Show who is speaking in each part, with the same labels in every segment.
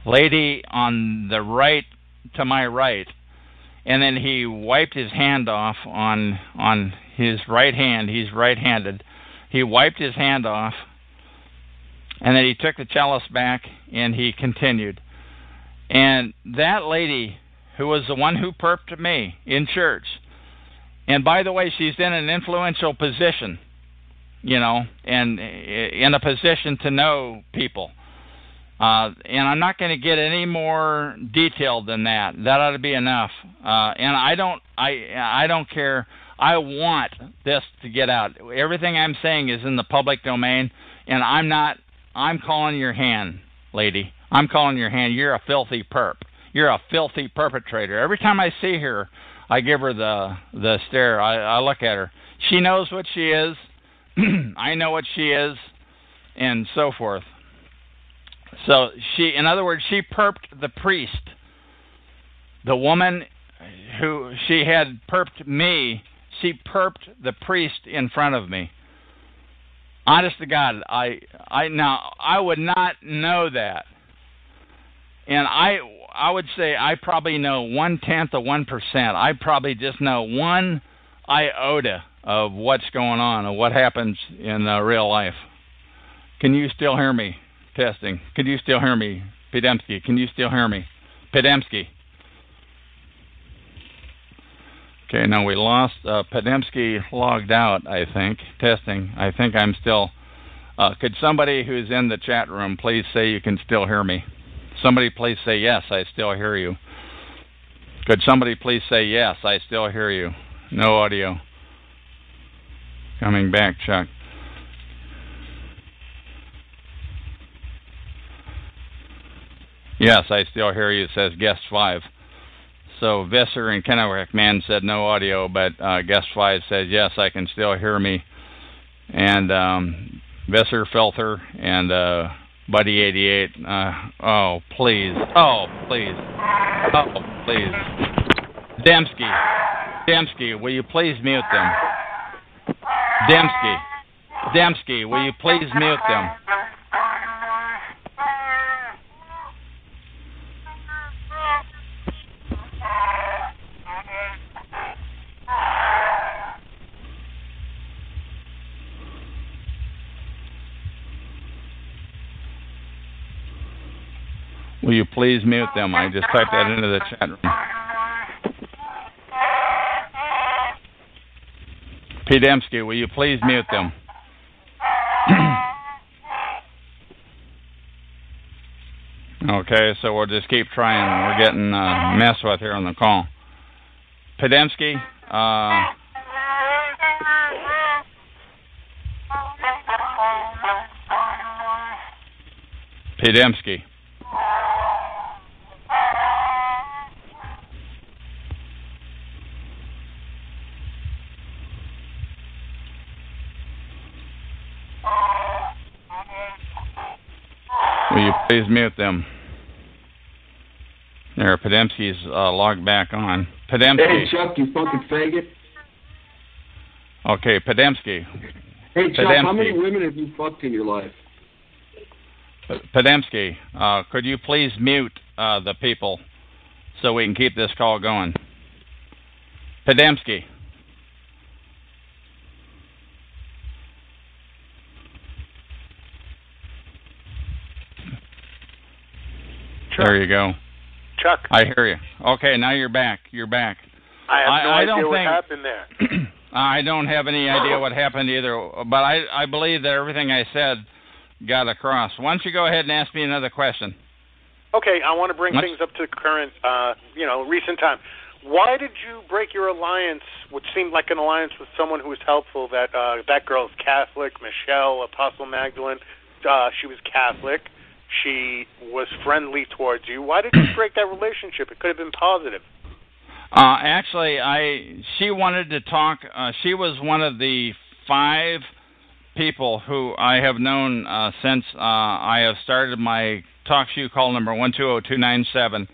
Speaker 1: lady on the right to my right, and then he wiped his hand off on his right hand. He's right-handed. He wiped his hand off, and then he took the chalice back, and he continued. And that lady, who was the one who perped me in church, and by the way, she's in an influential position, and in a position to know people. And I'm not going to get any more detailed than that. That ought to be enough. And I don't care. I want this to get out. Everything I'm saying is in the public domain, and I'm calling your hand, lady. I'm calling your hand. You're a filthy perp. You're a filthy perpetrator. Every time I see her, I give her the stare. I look at her. She knows what she is. I know what she is, and so forth. So in other words, she perped the priest. The woman who she had perped me, she perped the priest in front of me. Honest to God, I would not know that. And I would say I probably know 1/10 of 1%. I probably just know 1 iota of what's going on and what happens in real life. Can you still hear me? Testing. Can you still hear me? Demsky, can you still hear me? Demsky. Okay, now we lost Demsky logged out, I think. Testing. I think I'm still... could somebody who's in the chat room please say you can still hear me? Somebody please say yes, I still hear you. Could somebody please say yes, I still hear you? No audio. Coming back, Chuck. Yes, I still hear you, says guest 5. So Visser and Kennewick Man said no audio, but guest 5 said yes, I can still hear me. And Visser, Filter, and Buddy 88. Oh, please. Oh, please. Oh, please. Demsky, will you please mute them? Demsky, will you please mute them? Will you please mute them? I just typed that into the chat room. Demsky, will you please mute them? Okay, so we'll just keep trying. We're getting messed with here on the call. Demsky, Demsky. Will you please mute them? There, Demsky's logged back on. Demsky.
Speaker 2: Hey, Chuck, you fucking faggot.
Speaker 1: Okay, Demsky.
Speaker 2: Hey, Chuck, how many women have you fucked in your life?
Speaker 1: Demsky, could you please mute the people so we can keep this call going? Demsky.
Speaker 3: Chuck.
Speaker 1: There you go.
Speaker 3: Chuck.
Speaker 1: I hear you. Okay, now you're back.
Speaker 3: I have no idea what happened there.
Speaker 1: I don't have any idea what happened either, but I believe that everything I said got across. Why don't you go ahead and ask me another question?
Speaker 3: Okay, I want to bring things up to current, recent time. Why did you break your alliance, which seemed like an alliance with someone who was helpful? That girl's Catholic, Michelle, Apostle Magdalene. She was Catholic. She was friendly towards you. Why did you break that relationship? It could have been positive.
Speaker 1: Actually, she wanted to talk. She was one of the 5 people who I have known since I have started my talk show call number 120297.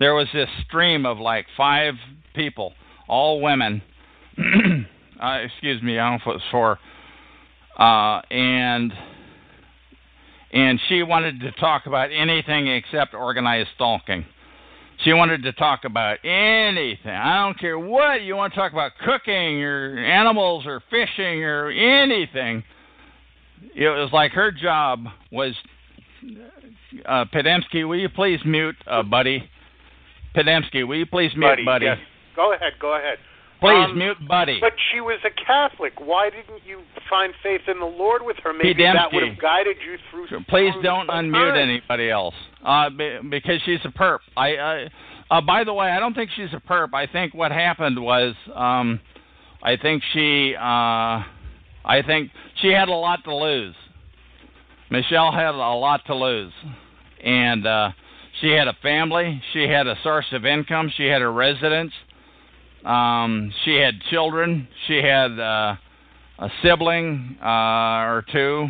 Speaker 1: There was this stream of like 5 people, all women. Excuse me, I don't know if it was 4. and she wanted to talk about anything except organized stalking. She wanted to talk about anything. I don't care what. You want to talk about cooking or animals or fishing or anything. It was like her job was, Demsky, will you please mute Buddy? Demsky, will you please mute Buddy?
Speaker 3: Yes. Go ahead.
Speaker 1: Please mute Buddy.
Speaker 3: But she was a Catholic. Why didn't you find faith in the Lord with her? Maybe that would have guided you through.
Speaker 1: Please don't unmute anybody else, because she's a perp. By the way, I don't think she's a perp. I think what happened was, I think she had a lot to lose. Michelle had a lot to lose, and she had a family. She had a source of income. She had a residence. She had children. She had a sibling or two.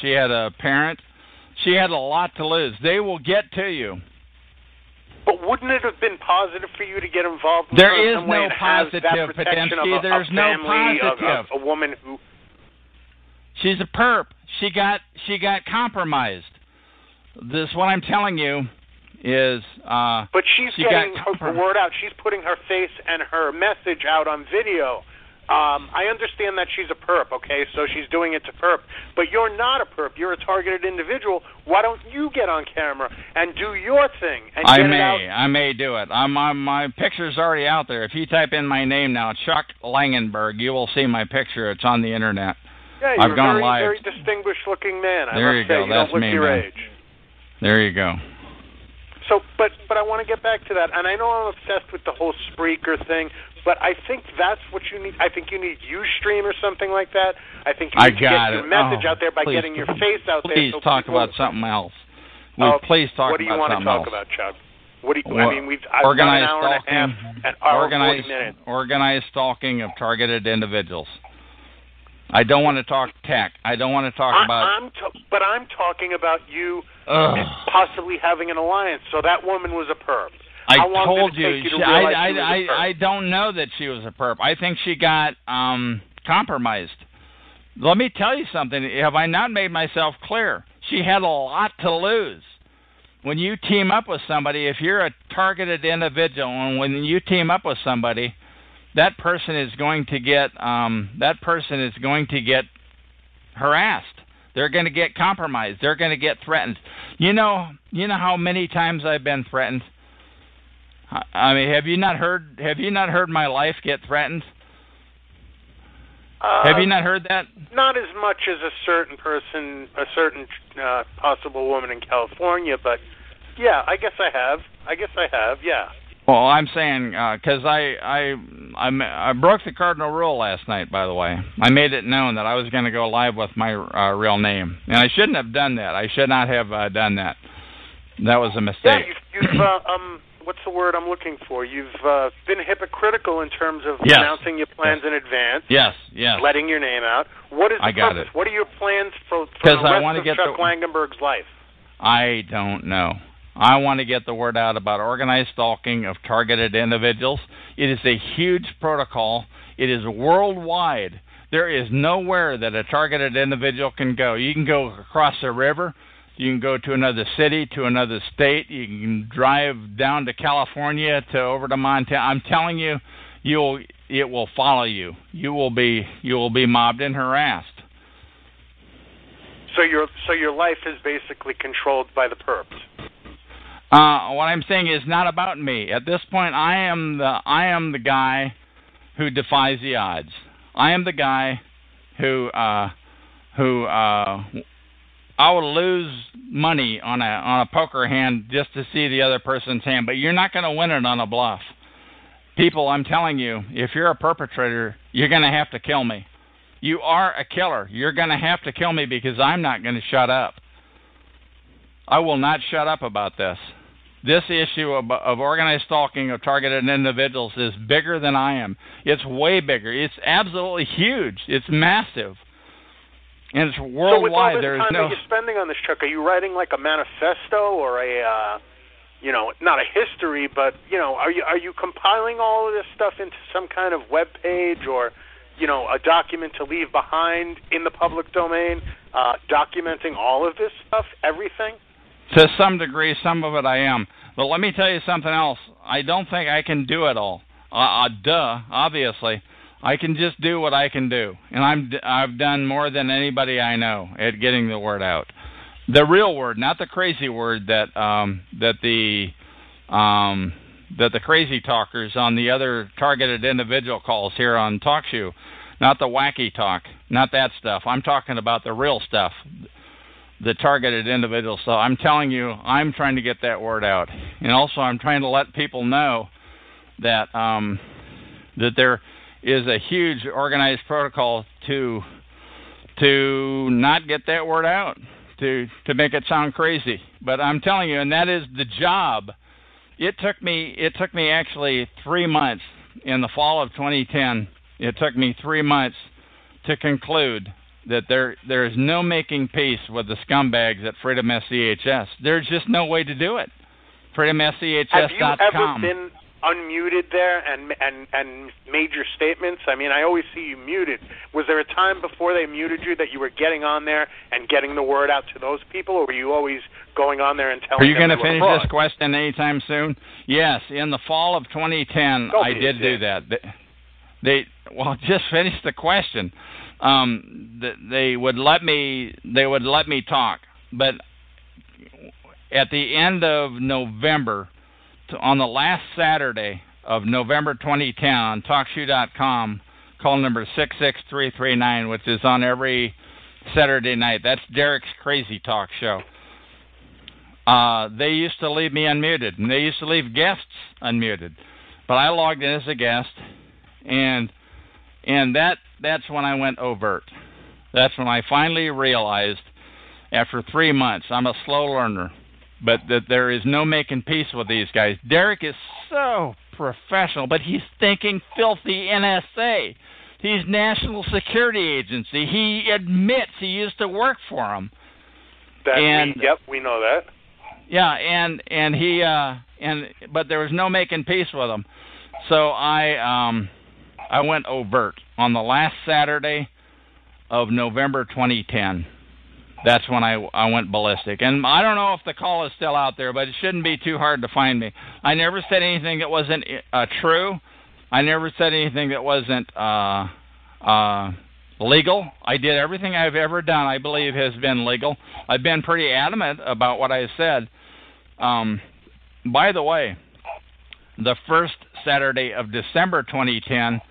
Speaker 1: She had a parent. She had a lot to lose. They will get to you.
Speaker 3: But wouldn't it have been positive for you to get involved with
Speaker 1: there
Speaker 3: her
Speaker 1: is
Speaker 3: in some way
Speaker 1: no
Speaker 3: and have
Speaker 1: positive,
Speaker 3: that protection
Speaker 1: Demsky.
Speaker 3: of
Speaker 1: There's
Speaker 3: a
Speaker 1: no
Speaker 3: family,
Speaker 1: positive.
Speaker 3: Of a woman who...
Speaker 1: She's a perp. She got compromised. This what I'm telling you is.
Speaker 3: But she's getting her word out. She's putting her face and her message out on video. I understand that she's a perp, okay? So she's doing it to perp. But you're not a perp. You're a targeted individual. Why don't you get on camera and do your thing? And I
Speaker 1: may do it. My picture's already out there. If you type in my name now, Chuck Langenberg, you will see my picture. It's on the internet.
Speaker 3: Yeah, you're a very distinguished-looking man.
Speaker 1: There you go. That's
Speaker 3: me,
Speaker 1: your age. There you go.
Speaker 3: So, but I want to get back to that, and I know I'm obsessed with the whole Spreaker thing, but I think that's what you need. I think you need Ustream or something like that. I think you need to get your message out there by getting your face out there.
Speaker 1: Please talk about something else. Please talk about something else.
Speaker 3: What do you want to talk about, Chuck? I've got an hour and a half, an hour and 40 minutes.
Speaker 1: Organized stalking of targeted individuals. I don't want to talk tech. I don't want to talk about...
Speaker 3: But I'm talking about you possibly having an alliance. So that woman was a perp.
Speaker 1: I told you. I don't know that she was a perp. I think she got compromised. Let me tell you something. Have I not made myself clear? She had a lot to lose. When you team up with somebody, if you're a targeted individual, and when you team up with somebody... that person is going to get harassed. They're going to get compromised. They're going to get threatened. You know how many times I've been threatened? I mean, have you not heard my life get threatened? Have you not heard that?
Speaker 3: Not as much as a certain person, a certain possible woman in California, but yeah, I guess I have. Yeah.
Speaker 1: Well, I'm saying because I broke the cardinal rule last night. By the way, I made it known that I was going to go live with my real name, and I shouldn't have done that. I should not have done that. That was a mistake.
Speaker 3: Yeah, you've what's the word I'm looking for? You've been hypocritical in terms of announcing your plans in advance.
Speaker 1: Yes.
Speaker 3: Letting your name out. What is the purpose? What are your plans for the rest of Chuck Langenberg's life?
Speaker 1: I don't know. I want to get the word out about organized stalking of targeted individuals. It is a huge protocol. It is worldwide. There is nowhere that a targeted individual can go. You can go across a river. You can go to another city, to another state. You can drive down to California, over to Montana. I'm telling you, it will follow you. You will be mobbed and harassed.
Speaker 3: So your life is basically controlled by the perps.
Speaker 1: What I'm saying is not about me. At this point, I am the guy who defies the odds. I am the guy who I will lose money on a poker hand just to see the other person's hand, but you're not going to win it on a bluff. People, I'm telling you, if you're a perpetrator, you're going to have to kill me. You are a killer. You're going to have to kill me because I'm not going to shut up. I will not shut up about this. This issue of organized stalking of targeted individuals is bigger than I am. It's way bigger. It's absolutely huge. It's massive. And it's worldwide.
Speaker 3: So with all this time that you're spending on this, Chuck, are you writing like a manifesto or not a history, but, are you compiling all of this stuff into some kind of web page or a document to leave behind in the public domain, documenting all of this stuff, everything?
Speaker 1: To some degree, some of it I am. But let me tell you something else. I don't think I can do it all. Obviously. I can just do what I can do. And I've done more than anybody I know at getting the word out. The real word, not the crazy word that the crazy talkers on the other targeted individual calls here on TalkShoe, not the wacky talk, not that stuff. I'm talking about the real stuff, the targeted individual stuff. I'm telling you, I'm trying to get that word out, and also I'm trying to let people know that that there is a huge organized protocol to not get that word out, to make it sound crazy. But I'm telling you, and that is the job. It took me actually 3 months in the fall of 2010. It took me 3 months to conclude that there is no making peace with the scumbags at Freedom SCHS. There's just no way to do it. FreedomSCHS.com.
Speaker 3: Have you ever been unmuted there and made your statements? I mean, I always see you muted. Was there a time before they muted you that you were getting on there and getting the word out to those people, or were you always going on there and telling them?
Speaker 1: Are you going to finish this question anytime soon? Yes, in the fall of 2010, I did do that. Just finish the question. They would let me talk, but at the end of November, on the last Saturday of November 2010 on TalkShoe.com, call number 66339, which is on every Saturday night. That's Derek's Crazy Talk show. They used to leave me unmuted, and they used to leave guests unmuted. But I logged in as a guest, and that's when I went overt. That's when I finally realized, after 3 months, I'm a slow learner, but that there is no making peace with these guys. Derek is so professional, but he's thinking filthy NSA. He's National Security Agency. He admits he used to work for them.
Speaker 3: We know that.
Speaker 1: Yeah, but there was no making peace with him. So I went overt on the last Saturday of November 2010. That's when I went ballistic. And I don't know if the call is still out there, but it shouldn't be too hard to find me. I never said anything that wasn't true. I never said anything that wasn't legal. I did everything I've ever done, I believe, has been legal. I've been pretty adamant about what I said. By the way, the first Saturday of December 2010,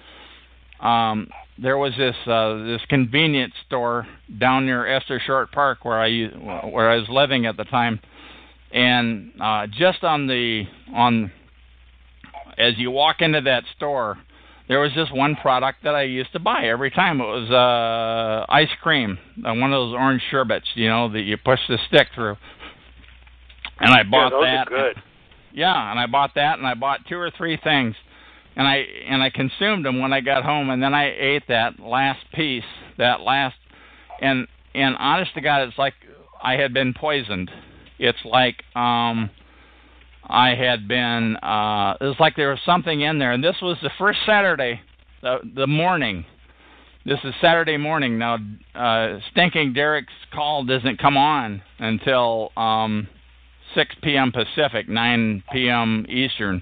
Speaker 1: there was this convenience store down near Esther Short Park where I was living at the time, and just as you walk into that store, there was just one product that I used to buy every time. It was ice cream, one of those orange sherbets, that you push the stick through. And I bought that.
Speaker 3: Those are good.
Speaker 1: And I bought that, and I bought 2 or 3 things. And I consumed them when I got home, and then I ate that last piece, and honest to God, it's like I had been poisoned. It's like I had been, it was like there was something in there. And this was the first Saturday, the morning. This is Saturday morning. Now, Stinking Derek's call doesn't come on until 6 p.m. Pacific, 9 p.m. Eastern.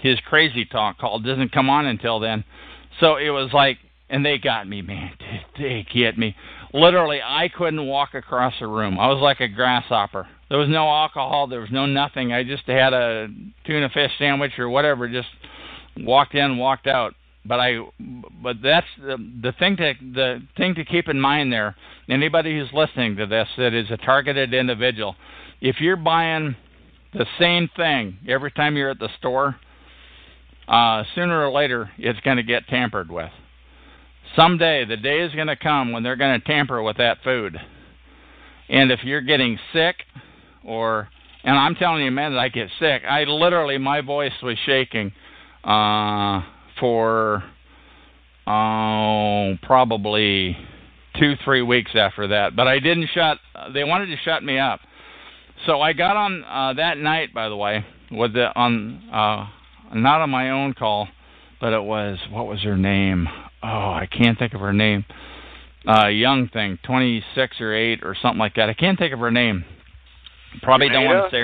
Speaker 1: His Crazy Talk call doesn't come on until then. So it was like, and they got me, man. They get me. Literally, I couldn't walk across a room. I was like a grasshopper. There was no alcohol. There was no nothing. I just had a tuna fish sandwich or whatever. Just walked in, walked out. But that's the thing to keep in mind there. Anybody who's listening to this that is a targeted individual, if you're buying the same thing every time you're at the store, sooner or later it's going to get tampered with. Someday, the day is going to come when they're going to tamper with that food. And if you're getting sick, and I'm telling you, man, that I get sick. My voice was shaking for probably 2-3 weeks after that. But they wanted to shut me up. So I got on that night, by the way, not on my own call, but it was, what was her name? Oh, I can't think of her name. Young thing, 26 or 8 or something like that. I can't think of her name. Probably don't want to say